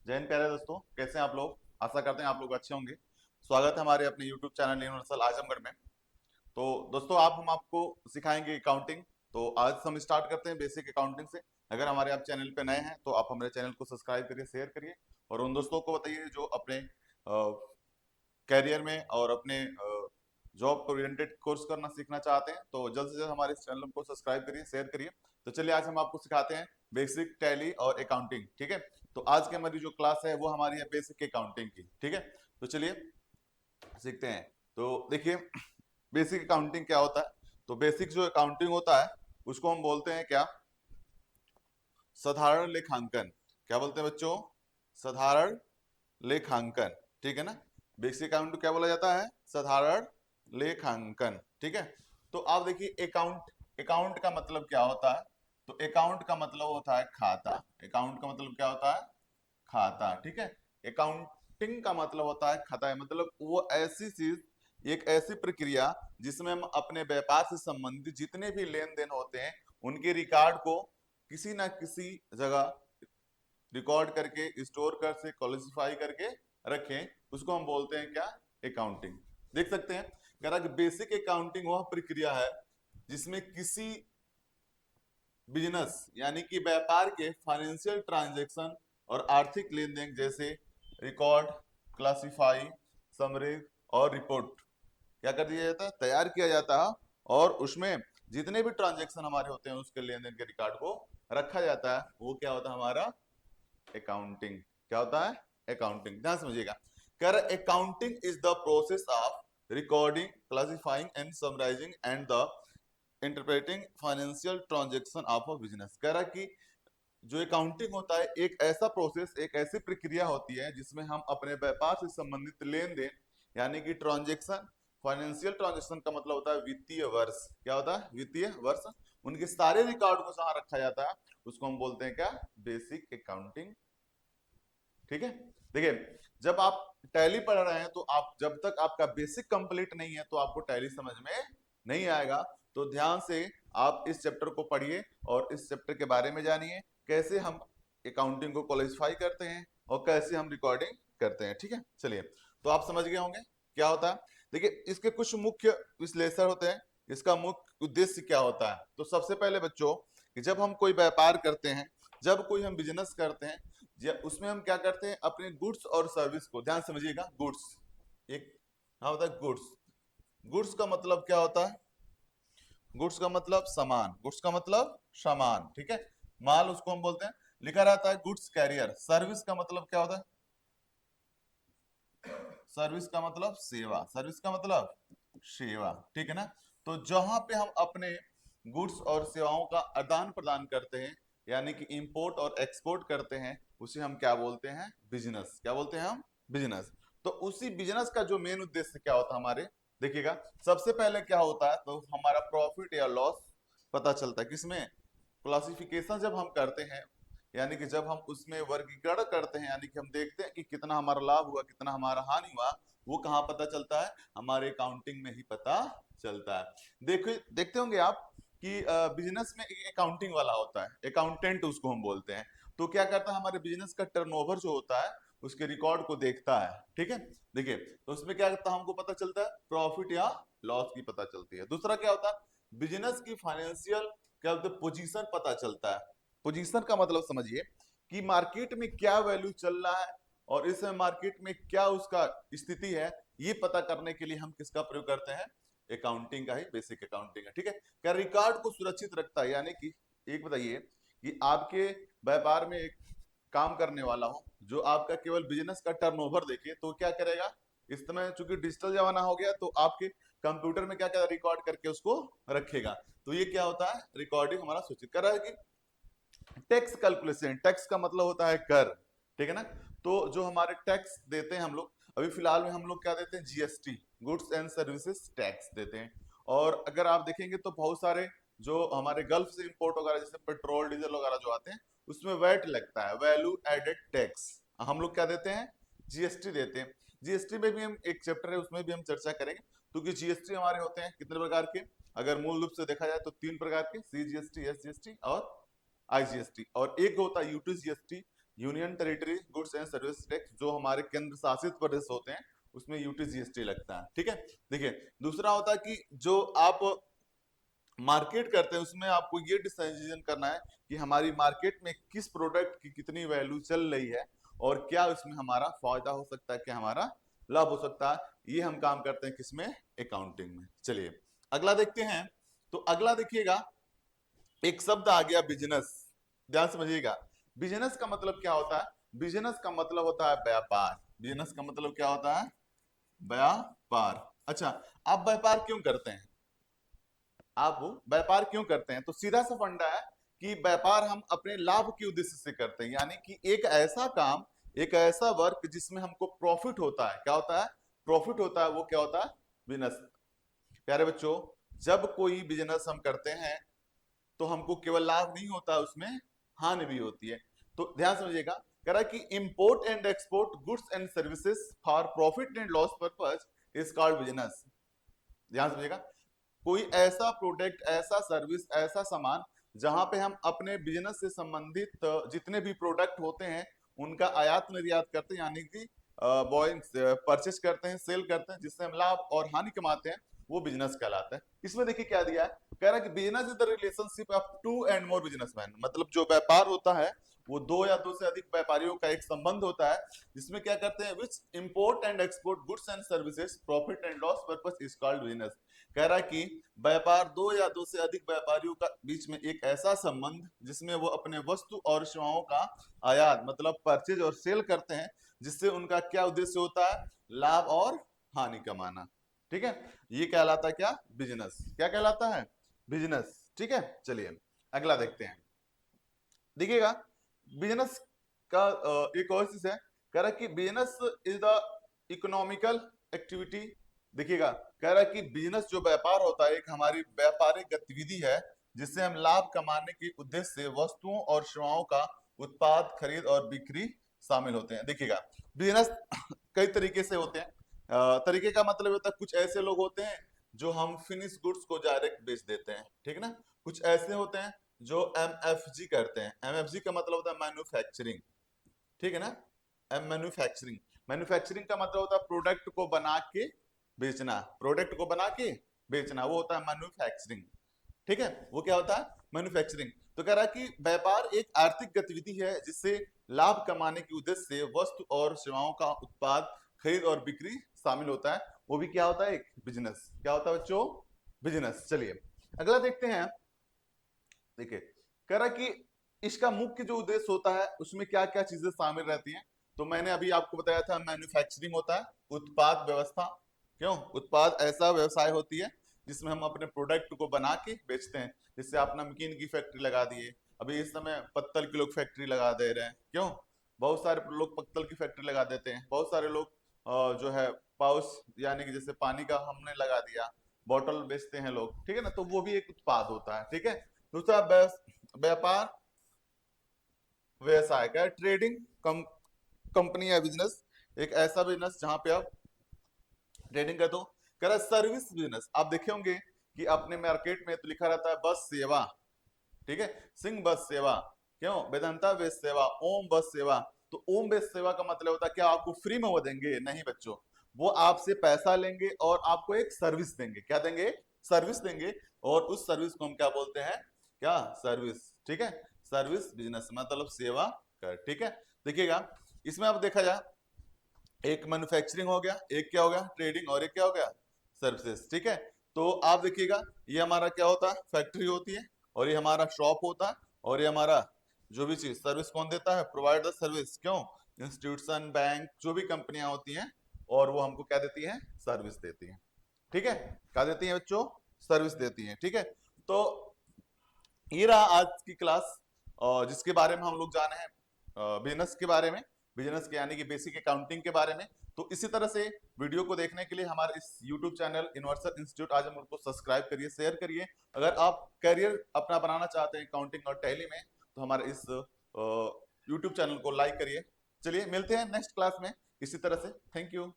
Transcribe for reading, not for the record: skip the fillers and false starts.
जय हिंद प्यारे दोस्तों, कैसे हैं आप लोग। आशा करते हैं आप लोग अच्छे होंगे। स्वागत है हमारे अपने YouTube चैनल यूनिवर्सल आजमगढ़ में। तो दोस्तों आप हम आपको सिखाएंगे अकाउंटिंग। तो आज हम स्टार्ट करते हैं बेसिक अकाउंटिंग से। अगर हमारे आप चैनल पे नए हैं तो आप हमारे चैनल को सब्सक्राइब करिए, शेयर करिए और उन दोस्तों को बताइए जो अपने कैरियर में और अपने जॉब ओरिएंटेड कोर्स करना सीखना चाहते हैं। तो जल्द से जल्द हमारे इस चैनल को सब्सक्राइब करिए, शेयर करिए। तो चलिए आज हम आपको सिखाते हैं बेसिक टैली और अकाउंटिंग। ठीक है, तो आज की हमारी जो क्लास है वो हमारी है बेसिक अकाउंटिंग की। ठीक है, तो चलिए सीखते हैं। तो देखिए बेसिक अकाउंटिंग क्या होता है। तो बेसिक जो अकाउंटिंग होता है उसको हम बोलते हैं क्या, साधारण लेखांकन। क्या बोलते हैं बच्चों, साधारण लेखांकन। ठीक है ना, बेसिक अकाउंट क्या बोला जाता है, साधारण लेखांकन। ठीक है, तो आप देखिए अकाउंट, अकाउंट का मतलब क्या होता है। तो अकाउंट का मतलब होता है खाता। अकाउंट का मतलब क्या होता है, खाता। ठीक है, अकाउंटिंग का मतलब होता है खाता है, मतलब वो ऐसी चीज, एक ऐसी प्रक्रिया जिसमें हम अपने व्यापार से संबंधित जितने भी लेन देन होते हैं उनके रिकॉर्ड को किसी ना किसी जगह रिकॉर्ड करके, स्टोर कर से क्लासिफाई करके रखें, उसको हम बोलते हैं क्या, अकाउंटिंग। देख सकते हैं, कह रहा कि बेसिक अकाउंटिंग वह प्रक्रिया है जिसमें किसी बिजनेस यानी कि व्यापार के फाइनेंशियल ट्रांजैक्शन और आर्थिक लेन देन जैसे रिकॉर्ड, क्लासिफाई, समरी और रिपोर्ट क्या कर दिया जाता है, तैयार किया जाता है। और उसमें जितने भी ट्रांजैक्शन हमारे होते हैं उसके लेन देन के रिकॉर्ड को रखा जाता है, वो क्या होता है हमारा अकाउंटिंग। क्या होता है अकाउंटिंग, ध्यान समझिएगा। कह रहा accounting is the process of recording, classifying and summarising and the interpreting financial transaction of a business. कह रहा कि जो अकाउंटिंग होता है एक ऐसा प्रोसेस, एक ऐसी प्रक्रिया होती है जिसमें हम अपने व्यापार से संबंधित लेन देन यानी कि ट्रांजेक्शन, फाइनेंशियल ट्रांजेक्शन का मतलब होता है वित्तीय वर्ष। क्या होता है वित्तीय वर्ष, उनके सारे रिकॉर्ड को जहां रखा जाता है उसको हम बोलते हैं क्या, बेसिक अकाउंटिंग। ठीक है, देखिए जब आप टैली पढ़ रहे हैं तो आप जब तक आपका बेसिक कंप्लीट नहीं है तो आपको टैली समझ में नहीं आएगा। तो ध्यान से आप इस चैप्टर को पढ़िए और इस चैप्टर के बारे में जानिए, कैसे हम अकाउंटिंग को क्वालिफाई करते हैं और कैसे हम रिकॉर्डिंग करते हैं। ठीक है, चलिए तो आप समझ गए होंगे क्या होता है। देखिए इसके कुछ मुख्य विश्लेषण होते हैं, इसका मुख्य उद्देश्य क्या होता है। तो सबसे पहले बच्चों कि जब हम कोई व्यापार करते हैं, जब कोई हम बिजनेस करते हैं, उसमें हम क्या करते हैं, अपने गुड्स और सर्विस को, ध्यान समझिएगा, गुड्स एक हाँ होता है गुड्स। गुड्स का मतलब क्या होता है, गुड्स का मतलब सामान, गुड्स का मतलब सामान। ठीक है, माल उसको हम बोलते हैं, लिखा रहता है गुड्स कैरियर। सर्विस का मतलब क्या होता है, सर्विस का मतलब सेवा, सर्विस का मतलब सेवा। ठीक है ना, तो जहां पे हम अपने गुड्स और सेवाओं का आदान प्रदान करते हैं यानी कि इंपोर्ट और एक्सपोर्ट करते हैं उसे हम क्या बोलते हैं, बिजनेस। क्या बोलते हैं हम, बिजनेस। तो उसी बिजनेस का जो मेन उद्देश्य क्या होता है हमारे, देखिएगा सबसे पहले क्या होता है, तो हमारा प्रॉफिट या लॉस पता चलता है किसमें, क्लासिफिकेशन जब हम करते हैं यानी कि जब हम उसमें वर्गीकरण करते हैं यानी कि हम देखते हैं कि कितना हमारा लाभ हुआ कितना हमारा हानि हुआ, वो कहाँ पता चलता है, हमारे अकाउंटिंग में ही पता चलता है। देखिए देखते होंगे आप कि बिजनेस में एक अकाउंटिंग वाला होता है, अकाउंटेंट उसको हम बोलते हैं। तो क्या करता है, हमारे बिजनेस का टर्नओवर जो होता है उसके रिकॉर्ड को देखता है। ठीक है, देखिए तो उसमें क्या करता है, हमको पता चलता है प्रॉफिट या लॉस की पता चलती है। दूसरा क्या होता है, बिजनेस की फाइनेंशियल क्या बोलते हैं, पोजीशन पता चलता है। पोजीशन का मतलब समझिए कि मार्केट में क्या वैल्यू चल रहा है और इस मार्केट में क्या उसका स्थिति है, ये पता करने के लिए हम किसका प्रयोग करते हैं, अकाउंटिंग का ही, बेसिक अकाउंटिंग है। ठीक है, क्या रिकॉर्ड को सुरक्षित रखता है, यानी कि एक बताइए कि आपके व्यापार में एक काम करने वाला हो जो आपका केवल बिजनेस का टर्नओवर देखे तो क्या करेगा, इस समय चूंकि डिजिटल जमाना हो गया तो आपके कंप्यूटर में क्या क्या रिकॉर्ड करके उसको रखेगा। तो ये क्या होता है, रिकॉर्डिंग हमारा सूचित कर रहा है कि टैक्स कैलकुलेशन, टैक्स का मतलब होता है कर। ठीक है ना, तो जो हमारे टैक्स देते हैं हम लोग, अभी फिलहाल में हम लोग क्या देते हैं, GST, goods and services tax देते हैं। और अगर आप देखेंगे तो बहुत सारे जो हमारे गल्फ से इंपोर्ट वगैरह जैसे पेट्रोल डीजल वगैरह जो आते हैं उसमें वैट लगता है, वैल्यू एडेड टैक्स। हम लोग क्या देते हैं, जीएसटी देते हैं। जीएसटी में भी हम एक चैप्टर है उसमें भी हम चर्चा करेंगे, क्योंकि जीएसटी हमारे होते हैं कितने प्रकार के, अगर मूल रूप से देखा जाए तो 3 प्रकार के, सी जीएसटी, एस जीएसटी और आईजीएसटी। और एक होता है UTGST union territory goods and service tax, जो हमारे केंद्र शासित प्रदेश होते हैं उसमें यूटी जीएसटी लगता है। ठीक है, देखिए दूसरा होता है कि जो आप मार्केट करते हैं उसमें आपको ये डिसीजन करना है कि हमारी मार्केट में किस प्रोडक्ट की कितनी वैल्यू चल रही है और क्या उसमें हमारा फायदा हो सकता है, क्या हमारा लाभ हो सकता है। ये हम काम करते हैं किसमें, अकाउंटिंग में। चलिए अगला देखते हैं। तो अगला देखिएगा, एक शब्द आ गया बिजनेस, ध्यान समझिएगा। बिजनेस का मतलब क्या होता है, बिजनेस का मतलब होता है व्यापार। बिजनेस का मतलब क्या होता है, व्यापार। अच्छा, आप व्यापार क्यों करते हैं, आप व्यापार क्यों करते हैं, तो सीधा सा फंडा है कि व्यापार हम अपने लाभ के उद्देश्य से करते हैं, यानी कि एक ऐसा काम, एक ऐसा वर्क जिसमें हमको प्रॉफिट होता है। क्या होता है, प्रॉफिट होता है, वो क्या होता है, बिजनेस। प्यारे बच्चों, जब कोई बिजनेस हम करते हैं तो हमको केवल लाभ नहीं होता, उसमें हानि भी होती है। तो ध्यान समझिएगा, कह रहा है कि import and export goods and services for profit and loss purpose is called business. ध्यान समझिएगा, कोई ऐसा प्रोडक्ट, ऐसा सर्विस, ऐसा सामान जहां पे हम अपने बिजनेस से संबंधित जितने भी प्रोडक्ट होते हैं उनका आयात निर्यात करते हैं, यानी कि बॉइंग परचेस करते हैं, सेल करते हैं, जिससे हम लाभ और हानि कमाते हैं, वो बिजनेस कहलाता है। इसमें देखिए क्या दिया है, कह रहा है कि business is the relationship of two and more businessman. मतलब जो व्यापार होता है वो दो या दो से अधिक व्यापारियों का एक संबंध होता है, जिसमें क्या करते हैं, which import and export goods and services profit and loss purpose is called business. कह रहा है कि व्यापार दो या दो से अधिक व्यापारियों का बीच में एक ऐसा संबंध जिसमें वो अपने वस्तु और सेवाओं का आयात मतलब परचेज और सेल करते हैं, जिससे उनका क्या उद्देश्य होता है, लाभ और हानि कमाना। ठीक है, ये कहलाता है क्या, बिजनेस। क्या कहलाता है, बिजनेस। ठीक है, चलिए अगला देखते हैं। देखिएगा बिजनेस का एक और चीज है, कह रहा है कि business is the economical activity. देखिएगा, कह रहा है कि बिजनेस जो व्यापार होता है एक हमारी व्यापारिक गतिविधि है जिससे हम लाभ कमाने के उद्देश्य से वस्तुओं और सेवाओं का उत्पाद, खरीद और बिक्री शामिल होते हैं। देखिएगा बिजनेस कई तरीके से होते हैं। तरीके का मतलब होता है, कुछ ऐसे लोग होते हैं जो हम फिनिश गुड्स को डायरेक्ट बेच देते हैं, ठीक है ना। कुछ ऐसे होते हैं जो एमएफजी करते हैं। एमएफजी का मतलब होता है मैन्युफैक्चरिंग, ठीक है ना। एम मैन्युफैक्चरिंग, मैन्युफैक्चरिंग का मतलब होता है प्रोडक्ट को बना के बेचना, प्रोडक्ट को बना के बेचना, वो होता है मैन्युफैक्चरिंग। ठीक है, वो क्या होता है, मैन्युफैक्चरिंग। तो कह रहा है कि व्यापार एक आर्थिक गतिविधि है जिससे लाभ कमाने के उद्देश्य से वस्तु और सेवाओं का उत्पाद, खरीद और बिक्री शामिल होता है, वो भी क्या होता है, एक बिजनेस। क्या होता है बच्चों, बिजनेस। चलिए अगला देखते हैं। देखिए कह रहा है कि इसका मुख्य जो उद्देश्य होता है उसमें क्या क्या चीजें शामिल रहती हैं। तो मैंने अभी आपको बताया था, मैन्युफैक्चरिंग होता है, उत्पाद व्यवस्था। क्यों, उत्पाद ऐसा व्यवसाय होती है जिसमें हम अपने प्रोडक्ट को बना के बेचते हैं। जैसे आप नमकीन की फैक्ट्री लगा दिए, अभी इस समय पत्तल की लोग फैक्ट्री लगा दे रहे हैं। क्यों, बहुत सारे लोग पत्तल की फैक्ट्री लगा देते हैं। बहुत सारे लोग जो है पाउच, यानी कि जैसे पानी का हमने लगा दिया, बॉटल बेचते हैं लोग, ठीक है ना। तो वो भी एक उत्पाद होता है। ठीक है, दूसरा व्यापार व्यवसाय का ट्रेडिंग कंपनी या बिजनेस, एक ऐसा बिजनेस जहां पे आप ट्रेडिंग कर दो। कह रहा है सर्विस बिजनेस, आप देखे होंगे कि अपने मार्केट में तो लिखा रहता है बस सेवा, ठीक है, सिंह बस सेवा, क्यों, वेदांता बस सेवा, ओम बस सेवा। तो ओम बस सेवा का मतलब होता है क्या आपको फ्री में वो देंगे, नहीं बच्चों, वो आपसे पैसा लेंगे और आपको एक सर्विस देंगे। क्या देंगे, सर्विस देंगे, और उस सर्विस को हम क्या बोलते हैं, क्या, सर्विस। ठीक है, सर्विस बिजनेस मतलब सेवा कर। ठीक है, देखिएगा इसमें अब देखा जाए, एक मैन्युफैक्चरिंग हो गया, एक क्या हो गया, ट्रेडिंग, और एक क्या हो गया, सर्विसेज। ठीक है, तो आप देखिएगा ये हमारा क्या होता है, फैक्ट्री होती है, और ये हमारा शॉप होता है, और ये हमारा जो भी चीज सर्विस कौन देता है, प्रोवाइड द सर्विस। क्यों, इंस्टीट्यूशन, बैंक, जो भी कंपनियां होती हैं, और वो हमको क्या देती हैं, सर्विस देती हैं। ठीक है, क्या देती हैं बच्चों, सर्विस देती हैं। ठीक है, तो ये रहा आज की क्लास, जिसके बारे में हम लोग जाने हैं बिजनेस के बारे में, बिजनेस के यानी कि बेसिक अकाउंटिंग के बारे में। तो इसी तरह से वीडियो को देखने के लिए हमारे इस YouTube channel universal institute Azamgarh को सब्सक्राइब करिए, शेयर करिए। अगर आप करियर अपना बनाना चाहते हैं अकाउंटिंग और टैली में, तो हमारे इस यूट्यूब चैनल को लाइक करिए। चलिए मिलते हैं नेक्स्ट क्लास में इसी तरह से। Thank you.